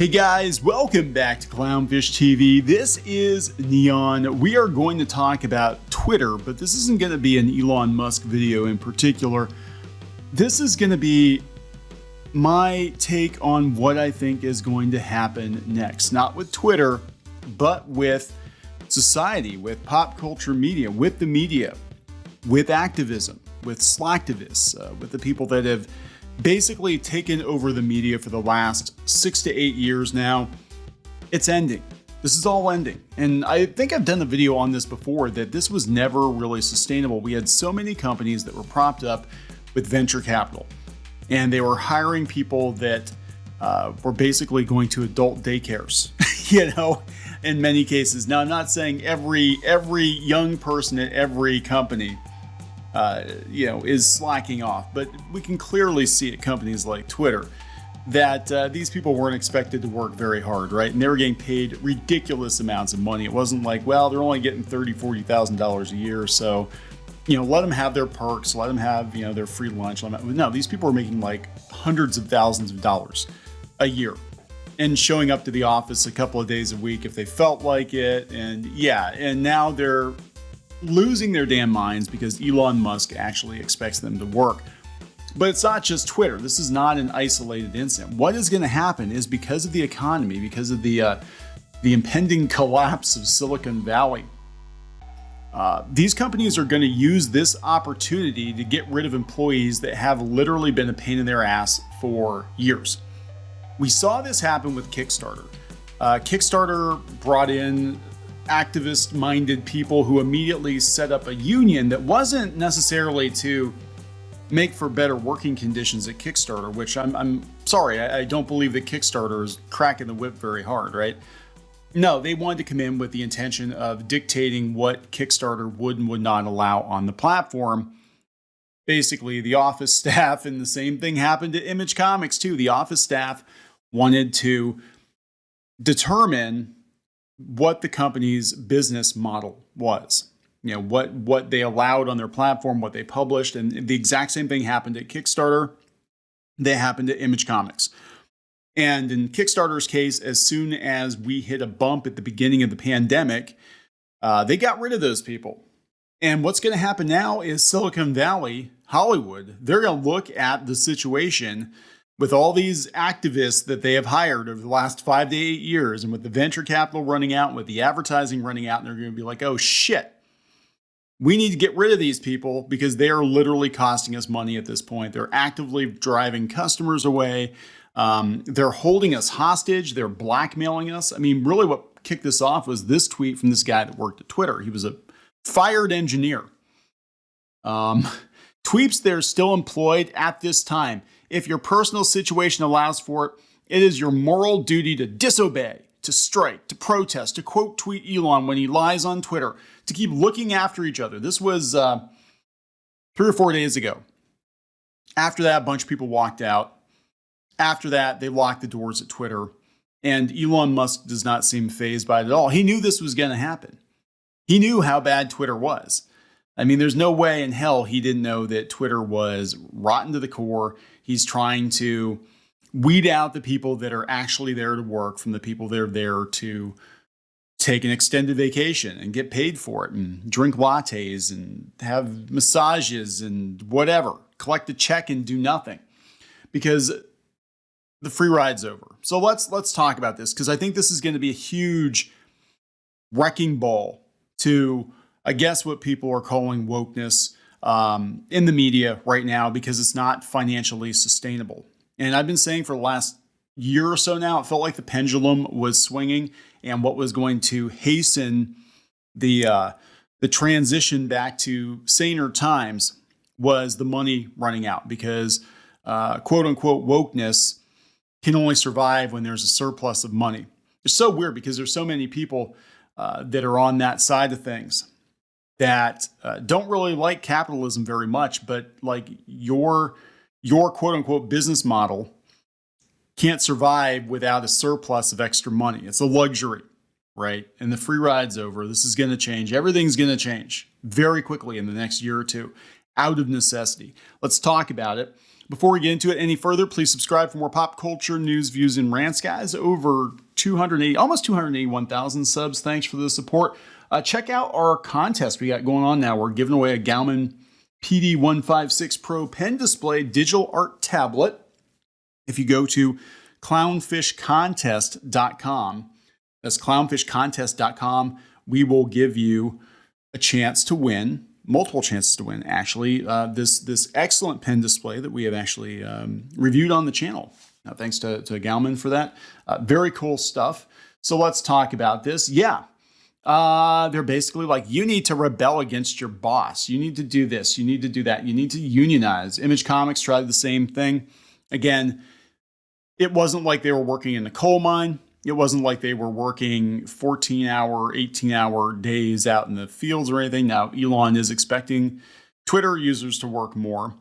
Hey guys, welcome back to Clownfish TV. This is Neon. We are going to talk about Twitter, but this isn't going to be an Elon Musk video in particular. This is going to be my take on what I think is going to happen next. Not with Twitter, but with society, with pop culture media, with the media, with activism, with slacktivists, with the people that have basically taken over the media for the last 6 to 8 years now. It's ending. This is all ending. And I think I've done a video on this before that this was never really sustainable. We had so many companies that were propped up with venture capital, and they were hiring people that were basically going to adult daycares, in many cases. Now, I'm not saying every young person at every company is slacking off, but we can clearly see at companies like Twitter that these people weren't expected to work very hard, right? And they were getting paid ridiculous amounts of money. It wasn't like, well, they're only getting $30,000, $40,000 a year, so let them have their perks, let them have their free lunch. No, these people were making like hundreds of thousands of dollars a year and showing up to the office a couple of days a week if they felt like it. And now they're losing their damn minds because Elon Musk actually expects them to work. But it's not just Twitter. This is not an isolated incident. What is going to happen is, because of the economy, because of the impending collapse of Silicon Valley, these companies are going to use this opportunity to get rid of employees that have literally been a pain in their ass for years. We saw this happen with Kickstarter. Kickstarter brought in activist-minded people who immediately set up a union that wasn't necessarily to make for better working conditions at Kickstarter, which I'm sorry, I don't believe that Kickstarter is cracking the whip very hard, right? No, they wanted to come in with the intention of dictating what Kickstarter would and would not allow on the platform. Basically, the office staff, and the same thing happened to Image Comics too. The office staff wanted to determine what the company's business model was, what they allowed on their platform, what they published. And the exact same thing happened at Kickstarter. They happened to Image Comics. And in Kickstarter's case, as soon as we hit a bump at the beginning of the pandemic, they got rid of those people. And what's going to happen now is Silicon Valley, Hollywood, they're going to look at the situation with all these activists that they have hired over the last 5 to 8 years, and with the venture capital running out, with the advertising running out, and they're going to be like, oh shit, we need to get rid of these people because they are literally costing us money at this point. They're actively driving customers away. They're holding us hostage. They're blackmailing us. I mean, really what kicked this off was this tweet from this guy that worked at Twitter. He was a fired engineer. Tweets, they're still employed at this time. If your personal situation allows for it, it is your moral duty to disobey, to strike, to protest, to quote tweet Elon when he lies on Twitter, to keep looking after each other. This was 3 or 4 days ago. After that, a bunch of people walked out. After that, they locked the doors at Twitter. And Elon Musk does not seem fazed by it at all. He knew this was going to happen. He knew how bad Twitter was. I mean, there's no way in hell he didn't know that Twitter was rotten to the core. He's trying to weed out the people that are actually there to work from the people that are there to take an extended vacation and get paid for it and drink lattes and have massages and whatever, collect a check and do nothing, because the free ride's over. So let's talk about this, because I think this is going to be a huge wrecking ball to, I guess, what people are calling wokeness in the media right now, because it's not financially sustainable. And I've been saying for the last year or so now, it felt like the pendulum was swinging, and what was going to hasten the transition back to saner times was the money running out, because quote unquote wokeness can only survive when there's a surplus of money. It's so weird because there's so many people that are on that side of things that don't really like capitalism very much, but like your quote unquote business model can't survive without a surplus of extra money. It's a luxury, right? And the free ride's over. This is going to change. Everything's going to change very quickly in the next year or two, out of necessity. Let's talk about it. Before we get into it any further, please subscribe for more pop culture news, views, and rants, guys. Over 280, almost 281,000 subs. Thanks for the support. Check out our contest we got going on now. We're giving away a Galman PD156 Pro pen display digital art tablet. If you go to clownfishcontest.com, that's clownfishcontest.com, we will give you a chance to win, multiple chances to win, actually, this excellent pen display that we have actually reviewed on the channel. Thanks to Galman for that. Very cool stuff. So let's talk about this. Yeah. They're basically like, you need to rebel against your boss. You need to do this. You need to do that. You need to unionize. Image Comics tried the same thing. Again, it wasn't like they were working in the coal mine. It wasn't like they were working 14-hour, 18-hour days out in the fields or anything. Now, Elon is expecting Twitter users to work more,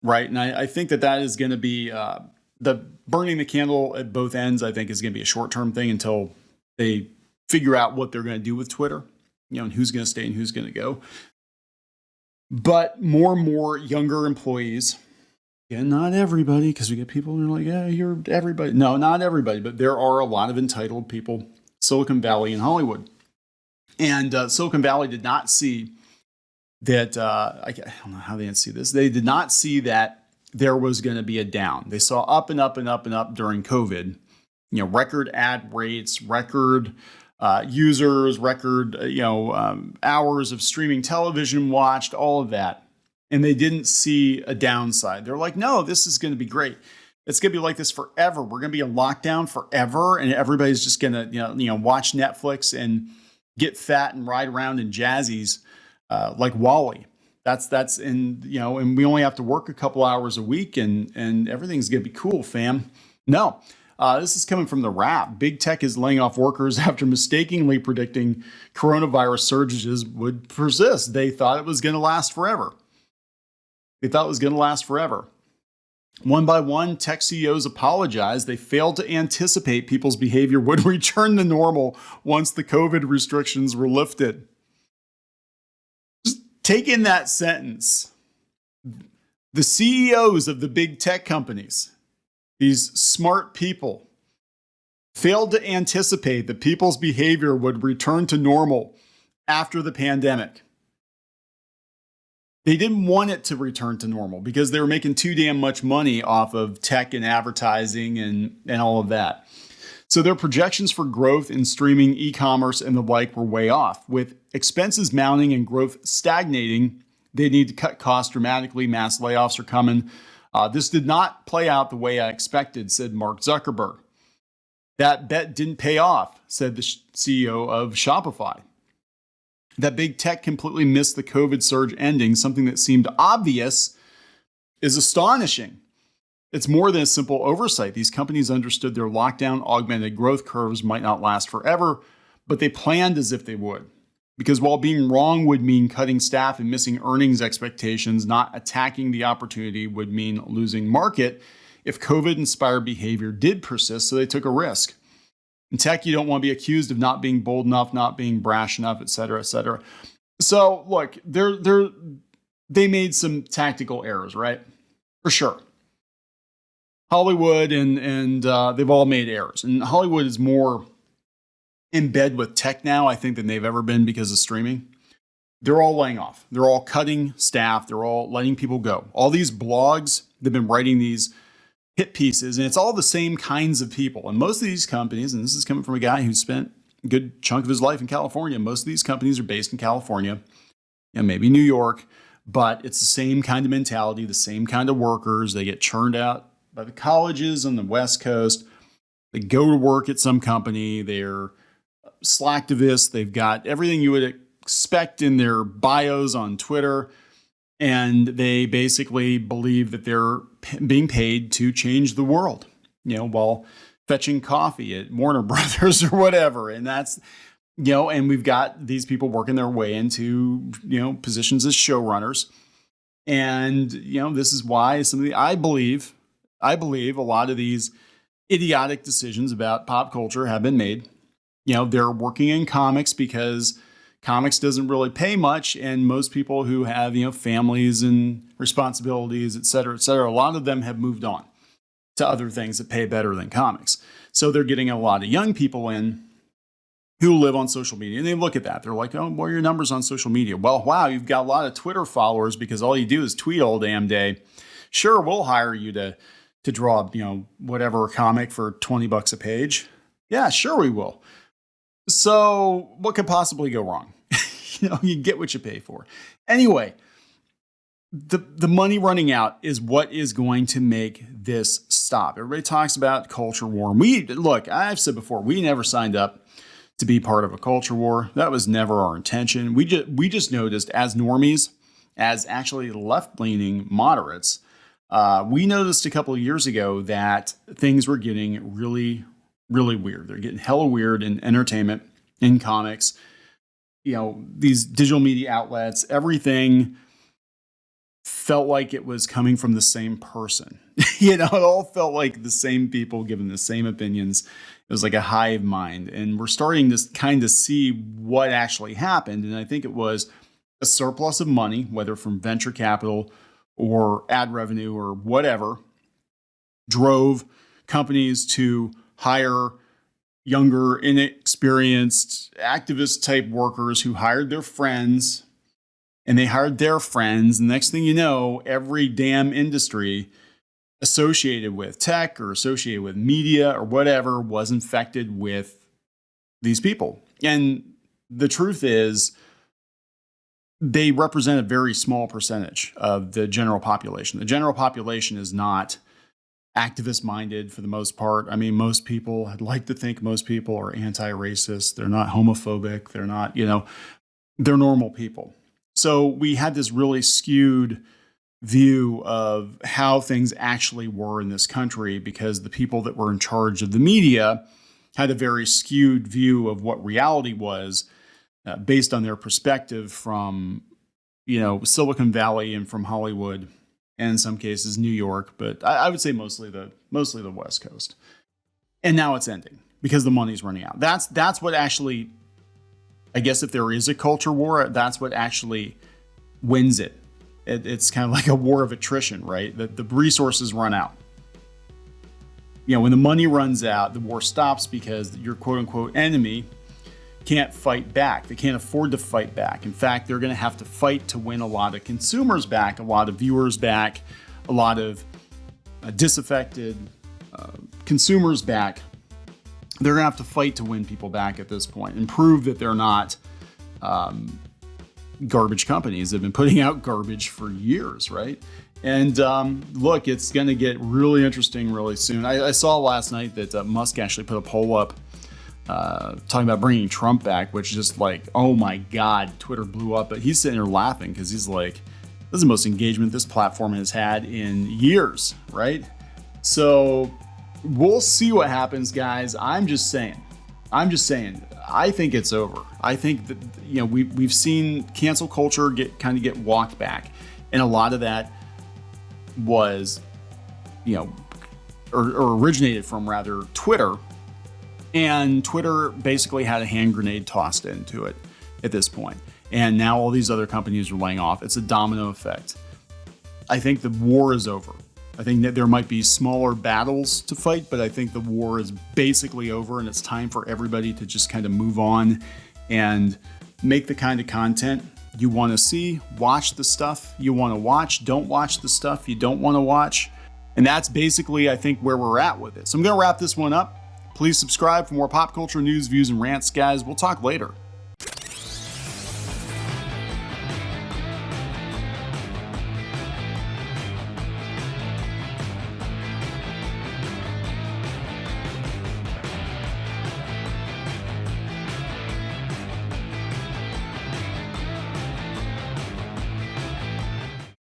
right? And I think that is going to be the burning the candle at both ends, I think, is going to be a short-term thing until they figure out what they're going to do with Twitter, and who's going to stay and who's going to go. But more and more younger employees, again, not everybody, because we get people who are like, yeah, you're everybody. No, not everybody, but there are a lot of entitled people, Silicon Valley and Hollywood. And Silicon Valley did not see that, I don't know how they didn't see this. They did not see that there was going to be a down. They saw up and up and up and up during COVID, record ad rates, record users, record, hours of streaming television watched, all of that. And they didn't see a downside. They're like, no, this is going to be great. It's going to be like this forever. We're going to be in lockdown forever. And everybody's just going to, watch Netflix and get fat and ride around in jazzies like Wally. That's and we only have to work a couple hours a week and everything's going to be cool, fam. No. This is coming from The Wrap. Big tech is laying off workers after mistakenly predicting coronavirus surges would persist. They thought it was going to last forever. One by one, tech CEOs apologized. They failed to anticipate people's behavior would return to normal once the COVID restrictions were lifted. Just take in that sentence. The CEOs of the big tech companies, these smart people, failed to anticipate that people's behavior would return to normal after the pandemic. They didn't want it to return to normal because they were making too damn much money off of tech and advertising and all of that. So their projections for growth in streaming, e-commerce, and the like were way off. With expenses mounting and growth stagnating, they need to cut costs dramatically. Mass layoffs are coming. This did not play out the way I expected, said Mark Zuckerberg. That bet didn't pay off, said the CEO of Shopify. That big tech completely missed the COVID surge ending. Something that seemed obvious is astonishing. It's more than a simple oversight. These companies understood their lockdown augmented growth curves might not last forever, but they planned as if they would. Because while being wrong would mean cutting staff and missing earnings expectations, not attacking the opportunity would mean losing market if COVID-inspired behavior did persist, so they took a risk. In tech, you don't want to be accused of not being bold enough, not being brash enough, et cetera, et cetera. So look, they made some tactical errors, right? For sure. Hollywood and they've all made errors. And Hollywood is more in bed with tech now, I think, than they've ever been because of streaming. They're all laying off. They're all cutting staff. They're all letting people go. All these blogs, they've been writing these hit pieces, and it's all the same kinds of people. And most of these companies, and this is coming from a guy who spent a good chunk of his life in California, most of these companies are based in California and maybe New York, but it's the same kind of mentality, the same kind of workers. They get churned out by the colleges on the West Coast. They go to work at some company. They're slacktivists. They've got everything you would expect in their bios on Twitter. And they basically believe that they're being paid to change the world, while fetching coffee at Warner Brothers or whatever. And that's, and we've got these people working their way into, positions as showrunners. And, this is why I believe a lot of these idiotic decisions about pop culture have been made. They're working in comics because Comics doesn't really pay much, and most people who have, families and responsibilities, et cetera, a lot of them have moved on to other things that pay better than comics. So they're getting a lot of young people in who live on social media, and they look at that. They're like, oh, what are your numbers on social media? Well, wow, you've got a lot of Twitter followers because all you do is tweet all damn day. Sure, we'll hire you to draw, whatever comic for $20 a page. Yeah, sure we will. So what could possibly go wrong? You get what you pay for. Anyway, the money running out is what is going to make this stop. Everybody talks about culture war. Look, I've said before, we never signed up to be part of a culture war. That was never our intention. We just noticed as normies, as actually left-leaning moderates, we noticed a couple of years ago that things were getting really, really weird. They're getting hella weird in entertainment, in comics, these digital media outlets, everything felt like it was coming from the same person. It all felt like the same people giving the same opinions. It was like a hive mind. And we're starting to kind of see what actually happened. And I think it was a surplus of money, whether from venture capital or ad revenue or whatever, drove companies to hire younger, inexperienced, activist type workers who hired their friends, and they hired their friends. And next thing you know, every damn industry associated with tech or associated with media or whatever was infected with these people. And the truth is, they represent a very small percentage of the general population. The general population is not activist-minded for the most part. I mean, most people, I'd like to think most people are anti-racist. They're not homophobic. They're not, they're normal people. So we had this really skewed view of how things actually were in this country because the people that were in charge of the media had a very skewed view of what reality was based on their perspective from, Silicon Valley and from Hollywood, and in some cases New York, but I would say mostly the West Coast. And now it's ending because the money's running out. That's what actually, I guess if there is a culture war, that's what actually wins it. It's kind of like a war of attrition, right? The resources run out. When the money runs out, the war stops because your quote unquote enemy can't fight back. They can't afford to fight back. In fact, they're going to have to fight to win a lot of consumers back, a lot of viewers back, a lot of disaffected consumers back. They're going to have to fight to win people back at this point and prove that they're not garbage companies. They've been putting out garbage for years, right? And look, it's going to get really interesting really soon. I saw last night that Musk actually put a poll up talking about bringing Trump back, which is just like, oh my God, Twitter blew up. But he's sitting there laughing because he's like, this is the most engagement this platform has had in years, right? So we'll see what happens, guys. I'm just saying, I think it's over. I think that, we've seen cancel culture get walked back. And a lot of that was, or originated from rather Twitter. And Twitter basically had a hand grenade tossed into it at this point. And now all these other companies are laying off. It's a domino effect. I think the war is over. I think that there might be smaller battles to fight, but I think the war is basically over and it's time for everybody to just kind of move on and make the kind of content you want to see, watch the stuff you want to watch, don't watch the stuff you don't want to watch. And that's basically, I think, where we're at with it. So I'm going to wrap this one up. Please subscribe for more pop culture news, views, and rants, guys. We'll talk later.